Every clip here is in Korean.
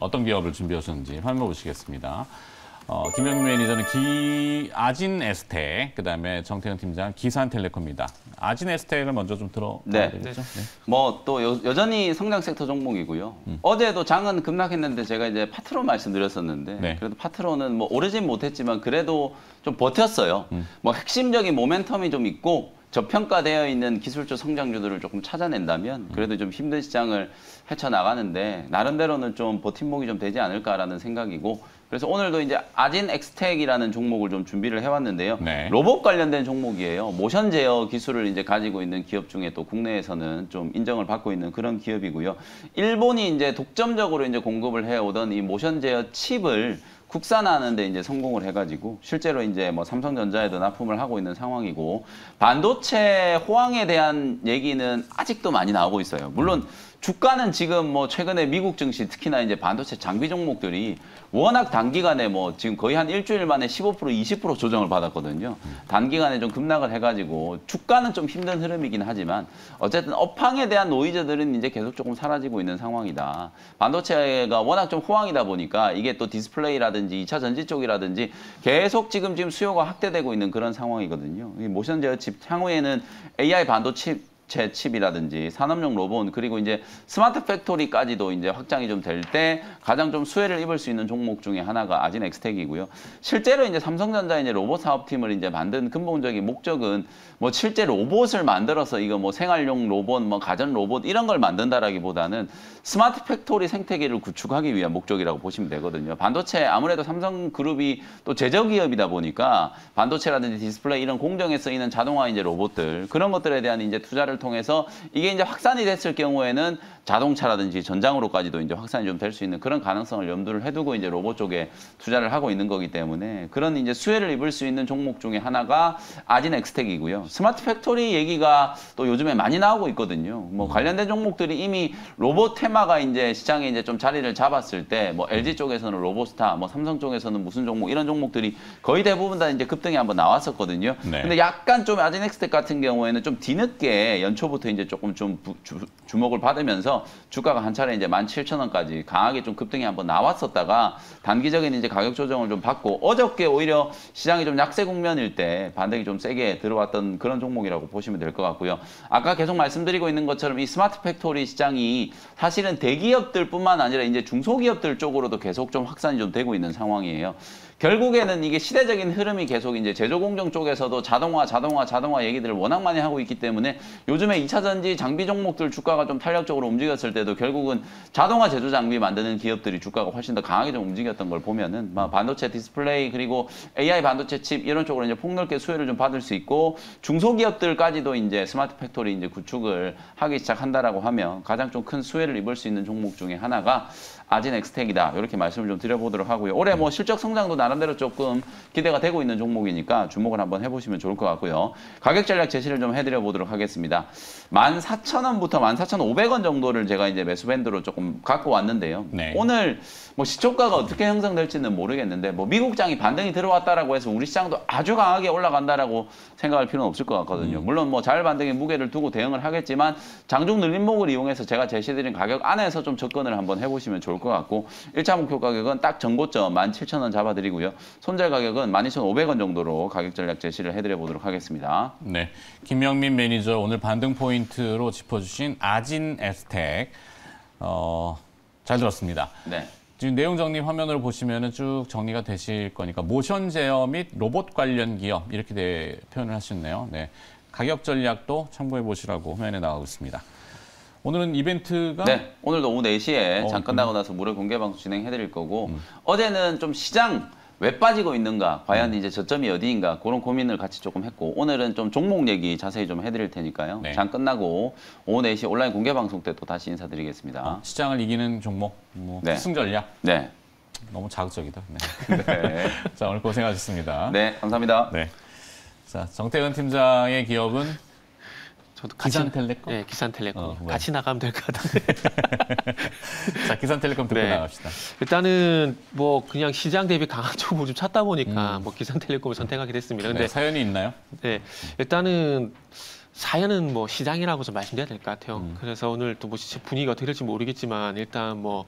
어떤 기업을 준비하셨는지 화면 보시겠습니다. 김영민 매니저는 아진 에스텍, 그다음에 정태근 팀장 기산텔레콤입니다. 아진 에스텍을 먼저 좀 들어봐야 되겠죠? 네. 뭐 또 여전히 성장 섹터 종목이고요. 어제도 장은 급락했는데 제가 이제 파트론 말씀드렸었는데 네. 그래도 파트론은 뭐 오르진 못했지만 그래도 좀 버텼어요. 뭐 핵심적인 모멘텀이 좀 있고 저평가되어 있는 기술적 성장주들을 조금 찾아낸다면 그래도 좀 힘든 시장을 헤쳐나가는데 나름대로는 좀 버팀목이 좀 되지 않을까라는 생각이고 그래서 오늘도 이제 아진 엑스텍이라는 종목을 좀 준비를 해왔는데요. 네. 로봇 관련된 종목이에요. 모션 제어 기술을 이제 가지고 있는 기업 중에 또 국내에서는 좀 인정을 받고 있는 그런 기업이고요. 일본이 이제 독점적으로 이제 공급을 해오던 이 모션 제어 칩을 국산화하는데 이제 성공을 해가지고 실제로 이제 뭐 삼성전자에도 납품을 하고 있는 상황이고 반도체 호황에 대한 얘기는 아직도 많이 나오고 있어요. 물론 주가는 지금 뭐 최근에 미국 증시 특히나 이제 반도체 장비 종목들이 워낙 단기간에 뭐 지금 거의 한 일주일 만에 15% 20% 조정을 받았거든요. 단기간에 좀 급락을 해가지고 주가는 좀 힘든 흐름이긴 하지만 어쨌든 업황에 대한 노이즈들은 이제 계속 조금 사라지고 있는 상황이다. 반도체가 워낙 좀 호황이다 보니까 이게 또 디스플레이라든지 2차 전지 쪽이라든지 계속 지금 수요가 확대되고 있는 그런 상황이거든요. 이 모션 제어 칩 향후에는 AI 반도체 칩이라든지 산업용 로봇 그리고 이제 스마트 팩토리까지도 이제 확장이 좀 될 때 가장 좀 수혜를 입을 수 있는 종목 중에 하나가 아진 엑스텍이고요. 실제로 이제 삼성전자 이제 로봇 사업팀을 이제 만든 근본적인 목적은 뭐 실제 로봇을 만들어서 이거 뭐 생활용 로봇, 뭐 가전 로봇 이런 걸 만든다라기보다는 스마트 팩토리 생태계를 구축하기 위한 목적이라고 보시면 되거든요. 반도체 아무래도 삼성그룹이 또 제조기업이다 보니까 반도체라든지 디스플레이 이런 공정에 쓰이는 자동화 이제 로봇들 그런 것들에 대한 이제 투자를 통해서 이게 이제 확산이 됐을 경우에는 자동차라든지 전장으로까지도 이제 확산이 좀 될 수 있는 그런 가능성을 염두를 해두고 이제 로봇 쪽에 투자를 하고 있는 거기 때문에 그런 이제 수혜를 입을 수 있는 종목 중에 하나가 아진 엑스텍이고요. 스마트 팩토리 얘기가 또 요즘에 많이 나오고 있거든요. 뭐 관련된 종목들이 이미 로봇 테마가 이제 시장에 이제 좀 자리를 잡았을 때 뭐 LG 쪽에서는 로봇스타, 뭐 삼성 쪽에서는 무슨 종목 이런 종목들이 거의 대부분 다 이제 급등이 한번 나왔었거든요. 네. 근데 약간 좀 아진 엑스텍 같은 경우에는 좀 뒤늦게 연초부터 이제 조금 좀 주목을 받으면서 주가가 한 차례 이제 17,000원까지 강하게 좀 급등이 한번 나왔었다가 단기적인 이제 가격 조정을 좀 받고 어저께 오히려 시장이 좀 약세 국면일 때 반등이 좀 세게 들어왔던 그런 종목이라고 보시면 될 것 같고요. 아까 계속 말씀드리고 있는 것처럼 이 스마트 팩토리 시장이 사실은 대기업들뿐만 아니라 이제 중소기업들 쪽으로도 계속 좀 확산이 좀 되고 있는 상황이에요. 결국에는 이게 시대적인 흐름이 계속 이제 제조공정 쪽에서도 자동화 얘기들을 워낙 많이 하고 있기 때문에 요즘에 2차 전지 장비 종목들 주가가 좀 탄력적으로 움직였을 때도 결국은 자동화 제조 장비 만드는 기업들이 주가가 훨씬 더 강하게 좀 움직였던 걸 보면은 반도체 디스플레이 그리고 AI 반도체 칩 이런 쪽으로 이제 폭넓게 수혜를 좀 받을 수 있고 중소기업들까지도 이제 스마트 팩토리 이제 구축을 하기 시작한다라고 하면 가장 좀 큰 수혜를 입을 수 있는 종목 중에 하나가 아진 엑스텍이다. 이렇게 말씀을 좀 드려보도록 하고요. 올해 뭐 실적 성장도 나름대로 조금 기대가 되고 있는 종목이니까 주목을 한번 해보시면 좋을 것 같고요. 가격 전략 제시를 좀 해드려 보도록 하겠습니다. 14,000원부터 14,500원 정도를 제가 이제 매수 밴드로 조금 갖고 왔는데요. 네. 오늘 뭐 시초가가 어떻게 형성될지는 모르겠는데 뭐 미국장이 반등이 들어왔다라고 해서 우리 시장도 아주 강하게 올라간다라고 생각할 필요는 없을 것 같거든요. 물론 뭐 자율 반등에 무게를 두고 대응을 하겠지만 장중 늘림목을 이용해서 제가 제시드린 가격 안에서 좀 접근을 한번 해보시면 좋을 것 같고 1차 목표 가격은 딱 전고점 17,000원 잡아드리고요. 손절 가격은 12,500원 정도로 가격 전략 제시를 해드려 보도록 하겠습니다. 네, 김영민 매니저 오늘 반등 포인트로 짚어주신 아진 에스텍 잘 들었습니다. 네. 지금 내용 정리 화면으로 보시면은 쭉 정리가 되실 거니까 모션 제어 및 로봇 관련 기업 이렇게 표현을 하셨네요. 네, 가격 전략도 참고해 보시라고 화면에 나가고 있습니다. 오늘은 이벤트가 네, 오늘도 오후 4시에 장 끝나고 나서 무료 공개 방송 진행해 드릴 거고 어제는 좀 시장 왜 빠지고 있는가, 과연 이제 저점이 어디인가 그런 고민을 같이 조금 했고 오늘은 좀 종목 얘기 자세히 좀 해드릴 테니까요. 네. 장 끝나고 오후 4시 온라인 공개 방송 때 또 다시 인사드리겠습니다. 시장을 이기는 종목, 뭐 네. 특승 전략. 네. 너무 자극적이다. 네. 네. 자, 오늘 고생하셨습니다. 네, 감사합니다. 네. 자, 정태근 팀장의 기업은 저도 같이 기산텔레콤? 네, 기산텔레콤 네. 같이 나가면 될 것 같은데. 자, 기산텔레콤 듣고 네. 나갑시다. 일단은 뭐 그냥 시장 대비 강한 쪽을 좀 찾다 보니까 뭐 기산텔레콤을 선택하게 됐습니다. 근데 네, 사연이 있나요? 네, 일단은 사연은 뭐 시장이라고 좀 말씀드려야 될 것 같아요. 그래서 오늘 또 뭐 분위기가 어떻게 될지 모르겠지만 일단 뭐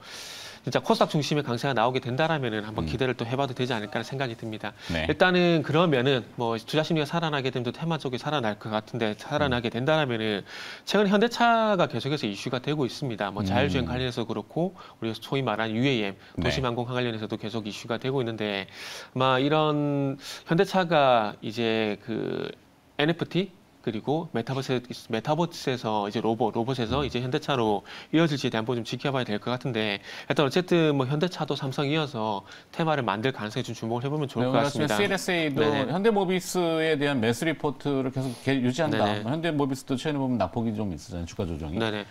진짜 코스닥 중심의 강세가 나오게 된다라면은 한번 기대를 또 해봐도 되지 않을까 생각이 듭니다. 네. 일단은 그러면은 뭐 투자 심리가 살아나게 되면 또 테마 쪽이 살아날 것 같은데 살아나게 된다라면은 최근 현대차가 계속해서 이슈가 되고 있습니다. 뭐 자율주행 관련해서 그렇고 우리가 소위 말하는 UAM 네. 도심항공 관련해서도 계속 이슈가 되고 있는데 아마 이런 현대차가 이제 그 NFT 그리고 메타버스에서 이제 로봇에서 이제 현대차로 이어질지에 대한 부분 좀 지켜봐야 될 것 같은데 일단 어쨌든 뭐 현대차도 삼성이어서 테마를 만들 가능성이 좀 주목을 해보면 좋을 것 같습니다. CLSA도 네네. 현대모비스에 대한 매수 리포트를 계속 유지한다. 네네. 현대모비스도 최근에 보면 낙폭이 좀 있었잖아요. 주가 조정이. 네네.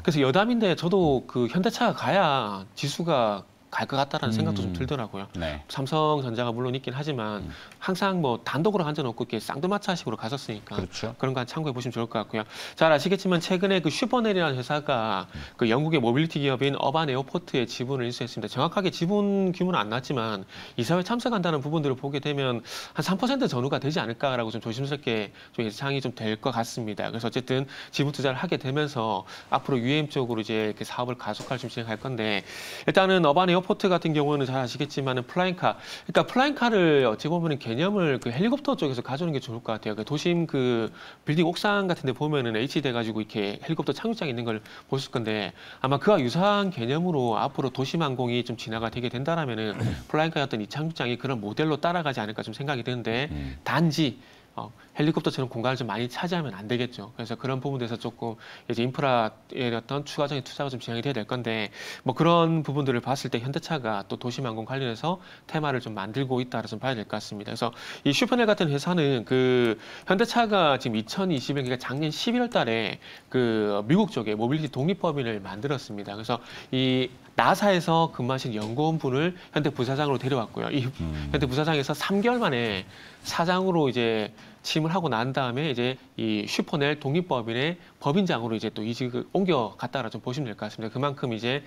그래서 여담인데 저도 그 현대차가 가야 지수가 갈 것 같다라는 생각도 좀 들더라고요. 네. 삼성전자가 물론 있긴 하지만 항상 뭐 단독으로 앉아놓고 이렇게 쌍두마차식으로 갔었으니까 그렇죠. 그런 거 참고해 보시면 좋을 것 같고요. 잘 아시겠지만 최근에 그 슈퍼넬이라는 회사가 그 영국의 모빌리티 기업인 어반 에어포트에 지분을 인수했습니다. 정확하게 지분 규모는 안 났지만 이사회 참석한다는 부분들을 보게 되면 한 3% 전후가 되지 않을까라고 좀 조심스럽게 좀 예상이 좀 될 것 같습니다. 그래서 어쨌든 지분 투자를 하게 되면서 앞으로 UAM 쪽으로 이제 이렇게 사업을 가속화를 좀 진행할 건데 일단은 어반 에어포트 같은 경우는 잘 아시겠지만은 플라잉카, 그러니까 플라잉카를 어찌 보면은 개념을 그 헬리콥터 쪽에서 가져오는 게 좋을 것 같아요. 그 도심 그 빌딩 옥상 같은데 보면은 H 돼 가지고 이렇게 헬리콥터 착륙장이 있는 걸 보실 건데 아마 그와 유사한 개념으로 앞으로 도심 항공이 좀 진화가 되게 된다라면은 플라잉카의 어떤 이 착륙장이 그런 모델로 따라가지 않을까 좀 생각이 드는데 단지 헬리콥터처럼 공간을 좀 많이 차지하면 안 되겠죠. 그래서 그런 부분에서 조금 이제 인프라에 어떤 추가적인 투자가 좀 진행이 돼야 될 건데 뭐 그런 부분들을 봤을 때 현대차가 또 도심항공 관련해서 테마를 좀 만들고 있다라 좀 봐야 될 것 같습니다. 그래서 이 슈퍼넬 같은 회사는 그 현대차가 지금 2021, 그러니까 작년 11월 달에 그 미국 쪽에 모빌리티 독립법인을 만들었습니다. 그래서 이 나사에서 근무하신 연구원분을 현대 부사장으로 데려왔고요. 이 현대 부사장에서 3개월 만에 사장으로 이제 취임을 하고 난 다음에 이제 이 슈퍼넬 독립법인의 법인장으로 이제 또 이직을 옮겨갔다라 좀 보시면 될 것 같습니다. 그만큼 이제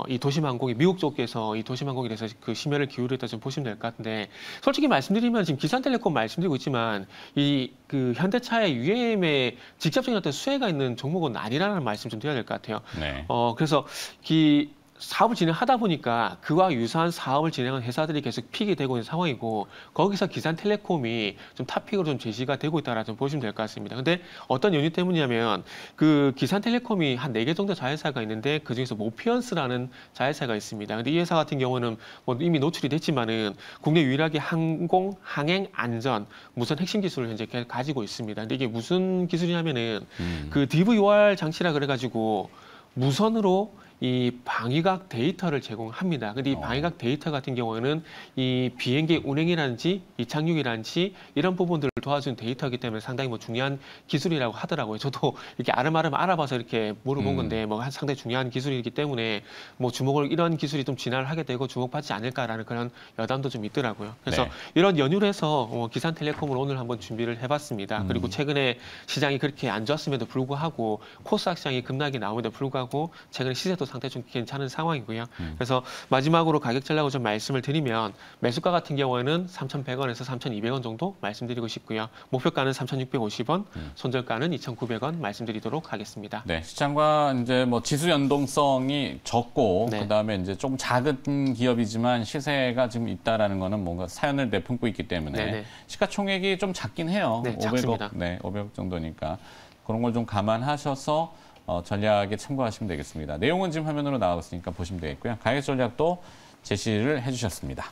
이 도심항공이 미국 쪽에서 이 도심항공에 대해서 그 심혈을 기울였다 좀 보시면 될 것 같은데 솔직히 말씀드리면 지금 기산텔레콤 말씀드리고 있지만 이 그 현대차의 UAM에 직접적인 어떤 수혜가 있는 종목은 아니라는 말씀 좀 드려야 될 것 같아요. 네. 그래서 이 사업을 진행하다 보니까 그와 유사한 사업을 진행한 회사들이 계속 픽이 되고 있는 상황이고 거기서 기산텔레콤이 좀 탑픽으로 좀 제시가 되고 있다라 좀 보시면 될 것 같습니다. 근데 어떤 연유 때문이냐면 그 기산텔레콤이 한 4개 정도 자회사가 있는데 그중에서 모피언스라는 자회사가 있습니다. 근데 이 회사 같은 경우는 뭐 이미 노출이 됐지만은 국내 유일하게 항공, 항행, 안전, 무선 핵심 기술을 현재 가지고 있습니다. 근데 이게 무슨 기술이냐면은 그 DVR 장치라 그래가지고 무선으로 이 방위각 데이터를 제공합니다. 근데 이 방위각 데이터 같은 경우는 이 비행기 운행이라든지 이착륙이라든지 이런 부분들을 도와주는 데이터이기 때문에 상당히 뭐 중요한 기술이라고 하더라고요. 저도 이렇게 아름아름 알아봐서 이렇게 물어본 건데 뭐 상당히 중요한 기술이기 때문에 뭐 주목을 이런 기술이 좀 진화를 하게 되고 주목받지 않을까라는 그런 여담도 좀 있더라고요. 그래서 네. 이런 연유를 해서 기산텔레콤을 오늘 한번 준비를 해봤습니다. 그리고 최근에 시장이 그렇게 안 좋았음에도 불구하고 코스닥 시장이 급락이 나옴에도 불구하고 최근에 시세도 상당히 좀 괜찮은 상황이고요. 그래서 마지막으로 가격 전략을 좀 말씀을 드리면 매수가 같은 경우에는 3,100원에서 3,200원 정도 말씀드리고 싶고요. 목표가는 3,650원, 손절가는 2,900원 말씀드리도록 하겠습니다. 네, 시장과 이제 뭐 지수 연동성이 적고 네. 그다음에 이제 조금 작은 기업이지만 시세가 지금 있다라는 거는 뭔가 사연을 내품고 있기 때문에 네네. 시가총액이 좀 작긴 해요. 네, 500억, 작습니다. 네, 500억 정도니까 그런 걸 좀 감안하셔서 전략에 참고하시면 되겠습니다. 내용은 지금 화면으로 나가고 있으니까 보시면 되겠고요. 가격 전략도 제시를 해주셨습니다.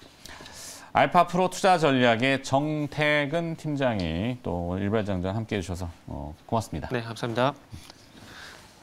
알파프로 투자 전략의 정태근 팀장이 또 일발장전 함께해 주셔서 고맙습니다. 네, 감사합니다.